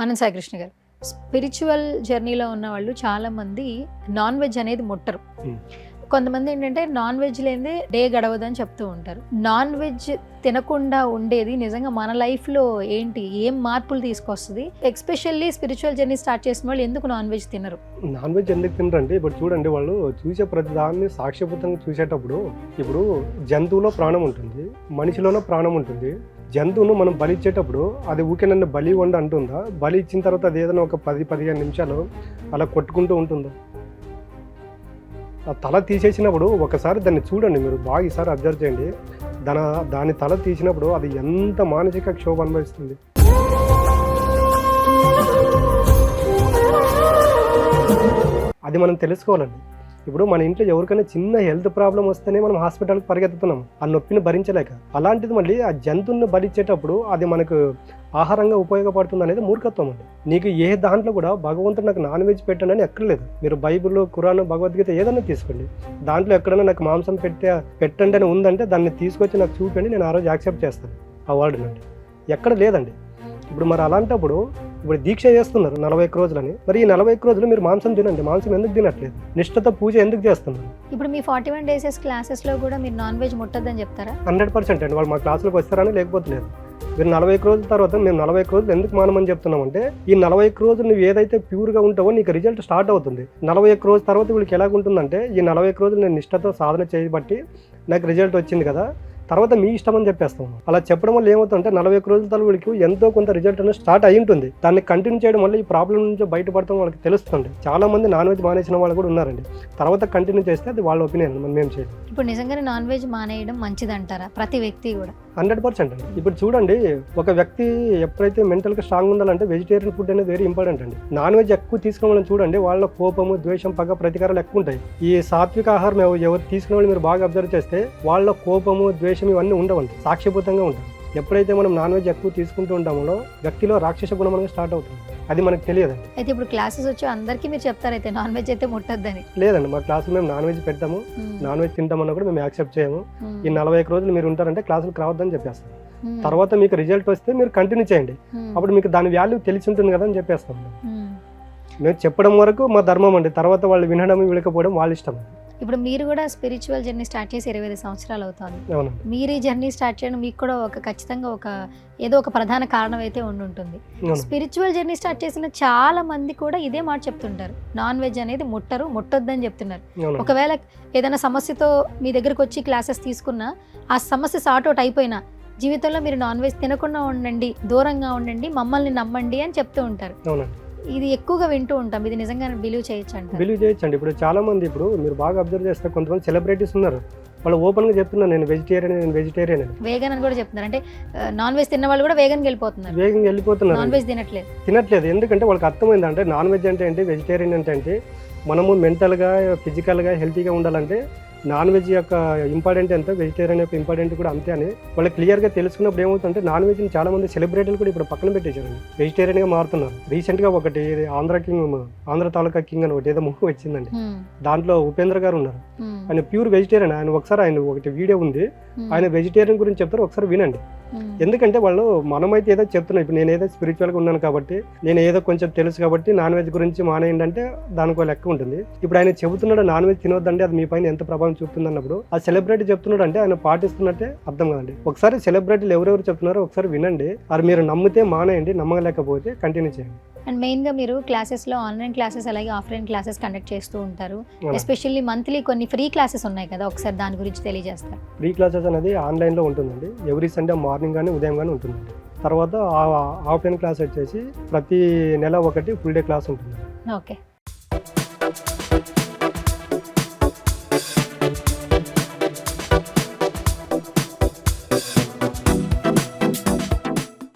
ఆనంద్ సాయి కృష్ణ గారు, స్పిరిచువల్ జర్నీలో ఉన్న వాళ్ళు చాలా మంది నాన్ వెజ్ అనేది ముట్టరు. కొంతమంది ఏంటంటే నాన్ వెజ్ లేనిదే డే గడవదని చెప్తూ ఉంటారు. నాన్ వెజ్ తినకుండా ఉండేది నిజంగా మన లైఫ్లో ఏంటి, ఏం మార్పులు తీసుకొస్తుంది? ఎస్పెషల్లీ స్పిరిచువల్ జర్నీ స్టార్ట్ చేసిన వాళ్ళు ఎందుకు నాన్ వెజ్ తినరు? నాన్ వెజ్ ఎందుకు తినరంటే, ఇప్పుడు చూడండి, వాళ్ళు చూసే ప్రతి దాన్ని సాక్ష్యభూతంగా చూసేటప్పుడు, ఇప్పుడు జంతువులో ప్రాణం ఉంటుంది, మనిషిలోనో ప్రాణం ఉంటుంది. జంతువును మనం బలి ఇచ్చేటప్పుడు అది ఊకే నన్ను బలి వండి అంటుందా? బలి ఇచ్చిన తర్వాత అది ఏదైనా ఒక 10-15 నిమిషాలు అలా కొట్టుకుంటూ ఉంటుందా? ఆ తల తీసేసినప్పుడు ఒకసారి దాన్ని చూడండి, మీరు బాగా ఈసారి అబ్జర్వ్ చేయండి. దాని తల తీసినప్పుడు అది ఎంత మానసిక క్షోభ అనుభవిస్తుంది. అది మనం తెలుసుకోవాలండి. ఇప్పుడు మన ఇంట్లో ఎవరికైనా చిన్న హెల్త్ ప్రాబ్లం వస్తేనే మనం హాస్పిటల్కి పరిగెత్తుతున్నాం, ఆ నొప్పిని భరించలేక. అలాంటిది మళ్ళీ ఆ జంతువుని బలిచ్చేటప్పుడు అది మనకు ఆహారంగా ఉపయోగపడుతుంది అనేది మూర్ఖత్వం అండి. నీకు ఏ దాంట్లో కూడా భగవంతుడు నాకు నాన్ వెజ్ పెట్టండి అని ఎక్కర్లేదు. మీరు బైబిల్, ఖురాన్, భగవద్గీత ఏదైనా తీసుకోండి, దాంట్లో ఎక్కడైనా నాకు మాంసం పెట్టండి అని ఉందంటే దాన్ని తీసుకొచ్చి నాకు చూపండి, నేను ఆ రోజు యాక్సెప్ట్ చేస్తాను ఆ వర్డ్ నుండి. ఎక్కడ లేదండి. ఇప్పుడు మరి అలాంటప్పుడు ఇప్పుడు దీక్ష చేస్తున్నారు 41 రోజులని, మరి ఈ 41 రోజులు మీరు మాంసం తినండి. మాంసం ఎందుకు తినట్లేదు? నిష్ఠతో పూజ ఎందుకు చేస్తున్నారు? ఇప్పుడు మీ 41 డేస్ క్లాసెస్లో కూడా మీరు నాన్ వెజ్ ముట్టద్దని చెప్తారా? 100% అండి. వాళ్ళు మా క్లాసులకు వస్తారని, లేకపోతే లేదు. మీరు 41 రోజుల తర్వాత మేము 41 రోజులు ఎందుకు మానమని చెప్తున్నామంటే, ఈ 41 రోజులు నువ్వు ఏదైతే ప్యూర్గా ఉంటావో నీకు రిజల్ట్ స్టార్ట్ అవుతుంది. 41 రోజుల తర్వాత వీళ్ళకి ఎలాగుంటుందంటే, ఈ 41 రోజులు నేను నిష్ఠతో సాధన చేయబట్టి నాకు రిజల్ట్ వచ్చింది కదా, తర్వాత మీ ఇష్టం అని చెప్పేస్తాం. అలా చెప్పడం వల్ల ఏమవుతుందంటే 41 రోజుల తర్వాత వీళ్ళకి ఎంతో కొంత రిజల్ట్ అనేది స్టార్ట్ అయి ఉంటుంది. దాన్ని కంటిన్యూ చేయడం వల్ల ఈ ప్రాబ్లం నుంచి బయటపడతాం వాళ్ళకి తెలుస్తుంది. చాలా మంది నాన్ వెజ్ మానేసిన వాళ్ళు కూడా ఉన్నారండి. తర్వాత కంటిన్యూ చేస్తే అది వాళ్ళ ఒపీనియన్, మనం ఏం చేయాలి. ఇప్పుడు నిజంగానే నాన్ వెజ్ మానేయడం మంచిదంటారా ప్రతి వ్యక్తి కూడా? 100% అండి. ఇప్పుడు చూడండి, ఒక వ్యక్తి ఎప్పుడైతే మెంటల్గా స్ట్రాంగ్ ఉండాలంటే వెజిటేరియన్ ఫుడ్ అనేది వెరీ ఇంపార్టెంట్ అండి. నాన్ వెజ్ ఎక్కువ తీసుకోవాలని చూడండి, వాళ్ళ కోపము, ద్వేషం, పగ, ప్రతీకారాలు ఎక్కువ ఉంటాయి. ఈ సాత్విక ఆహారం ఎవరు తీసుకునే వాళ్ళు మీరు బాగా అబ్జర్వ్ చేస్తే వాళ్ళ కోపము, ద్వేషం ఇవన్నీ ఉండవండి, సాక్ష్యభూతంగా ఉంటాయి. ఎప్పుడైతే మనం నాన్ వెజ్ ఎక్కువ తీసుకుంటూ ఉంటామో వ్యక్తిలో రాక్షస గుణం అనేది స్టార్ట్ అవుతుంది. అది మనకు తెలియదండి. అయితే ఇప్పుడు క్లాసెస్ వచ్చి అందరికీ మీరు చెప్తారైతే నాన్ వెజ్ అయితే ముట్టద్దని? లేదండి, మా క్లాసులో మేము నాన్ వెజ్ పెట్టాము, నాన్ వెజ్ తింటామన్నా కూడా మేము యాక్సెప్ట్ చేయము. ఈ 41 రోజులు మీరు ఉంటారంటే క్లాసులకు రావద్దని చెప్పేస్తాం. తర్వాత మీకు రిజల్ట్ వస్తే మీరు కంటిన్యూ చేయండి, అప్పుడు మీకు దాని వాల్యూ తెలిసి ఉంటుంది కదా అని చెప్పేస్తాం. మేము చెప్పడం వరకు మా ధర్మం అండి, తర్వాత వాళ్ళు వినడం వినకపోవడం వాళ్ళ ఇష్టం. ఇప్పుడు మీరు కూడా స్పిరిచువల్ జర్నీ స్టార్ట్ చేసి 25 సంవత్సరాలు అవుతుంది. అవునండి. మీరు ఈ జర్నీ స్టార్ట్ చేయడం మీకు కూడా ఖచ్చితంగా ఏదో ఒక ప్రధాన కారణం అయితే ఉంటుంది. స్పిరిచువల్ జర్నీ స్టార్ట్ చేసిన చాలా మంది కూడా ఇదే మాట చెప్తుంటారు, నాన్ వెజ్ అనేది ముట్టొద్దని చెప్తున్నారు. ఒకవేళ ఏదైనా సమస్యతో మీ దగ్గరకు వచ్చి క్లాసెస్ తీసుకున్నా, ఆ సమస్య సార్ట్ అవుట్ అయిపోయినా జీవితంలో మీరు నాన్ వెజ్ తినకుండా ఉండండి, దూరంగా ఉండండి, మమ్మల్ని నమ్మండి అని చెప్తూ ఉంటారు. ఇది ఎక్కువగా వింటూ ఉంటాం. ఇది నిజంగా బిలీవ్ చేయొచ్చు? బిలీవ్ చేయొచ్చండి. ఇప్పుడు చాలా మంది, ఇప్పుడు మీరు బాగా అబ్జర్వ్ చేస్తే కొంతమంది సెలబ్రిటీస్ ఉన్నారు, వాళ్ళు ఓపెన్ గా చెప్తున్నారు నేను వెజిటేరియన్ అని. వేగన్ అని కూడా చెప్తున్నారు. అంటే నాన్ వెజ్ తిన్న వాళ్ళు కూడా వేగన్ వెళ్ళిపోతున్నారు, నాన్ వెజ్ తినట్లేదు. ఎందుకంటే వాళ్ళకి అర్థమైందంటే నాన్ వెజ్ అంటే ఏంటి, వెజిటేరియన్ అంటే ఏంటి, మనము మెంటల్గా, ఫిజికల్గా హెల్తీగా ఉండాలంటే నాన్ వెజ్ యొక్క ఇంపార్టెంట్ ఎంత, వెజిటేరియన్ యొక్క ఇంపార్టెంట్ కూడా అంతే అని వాళ్ళు క్లియర్గా తెలుసుకున్నప్పుడు ఏమవుతుందంటే, నాన్ వెజ్ని చాలా మంది సెలబ్రిటీలు కూడా ఇప్పుడు పక్కన పెట్టేశారు, వెజిటేరియన్గా మారుతున్నారు. రీసెంట్గా ఒకటి ఆంధ్ర తాలూకా కింగ్ అని ఒకటి ఏదో మూవీ వచ్చిందండి, దాంట్లో ఉపేంద్ర గారు ఉన్నారు. ఆయన ప్యూర్ వెజిటేరియన్. ఆయన ఒకటి వీడియో ఉంది, ఆయన వెజిటేరియన్ గురించి చెప్తారు, ఒకసారి వినండి. ఎందుకంటే వాళ్ళు మనమైతే ఏదో చెప్తున్నాం, ఇప్పుడు నేను ఏదో స్పిరిచువల్గా ఉన్నాను కాబట్టి, నేను ఏదో కొంచెం తెలుసు కాబట్టి నాన్ వెజ్ గురించి మానేయండి అంటే దానికి లెక్క ఉంటుంది. ఇప్పుడు ఆయన చెబుతున్నాడు నాన్ వెజ్ తినొద్దంటే అది మీ పైన ఎంత ప్రభావం చూపుతుంది అన్నప్పుడు, ఆ సెలబ్రిటీ చెప్తున్నాడు అంటే ఆయన పాటిస్తున్నట్టే అర్థం కదండి. ఒకసారి సెలబ్రిటీలు ఎవరెవరు చెప్తున్నారో ఒకసారి వినండి, అది మీరు నమ్మితే మానేయండి, నమ్మలేకపోతే కంటిన్యూ చేయండి. అండ్ మెయిన్గా మీరు క్లాసెస్లో ఆన్లైన్ క్లాసెస్ అలాగే ఆఫ్లైన్ క్లాసెస్ కండక్ట్ చేస్తూ ఉంటారు. ఎస్పెషల్లీ మంత్లీ కొన్ని ఫ్రీ క్లాసెస్ ఉన్నాయి కదా, ఒకసారి దాని గురించి తెలియజేస్తారు? ఫ్రీ క్లాసెస్ అనేది ఆన్లైన్లో ఉంటుందండి, ఎవ్రీ సండే మార్నింగ్ కానీ ఉదయం కానీ ఉంటుందండి. తర్వాత ఆఫ్లైన్ క్లాస్ వచ్చేసి ప్రతి నెల ఒకటి ఫుల్ డే క్లాస్ ఉంటుంది. ఓకే.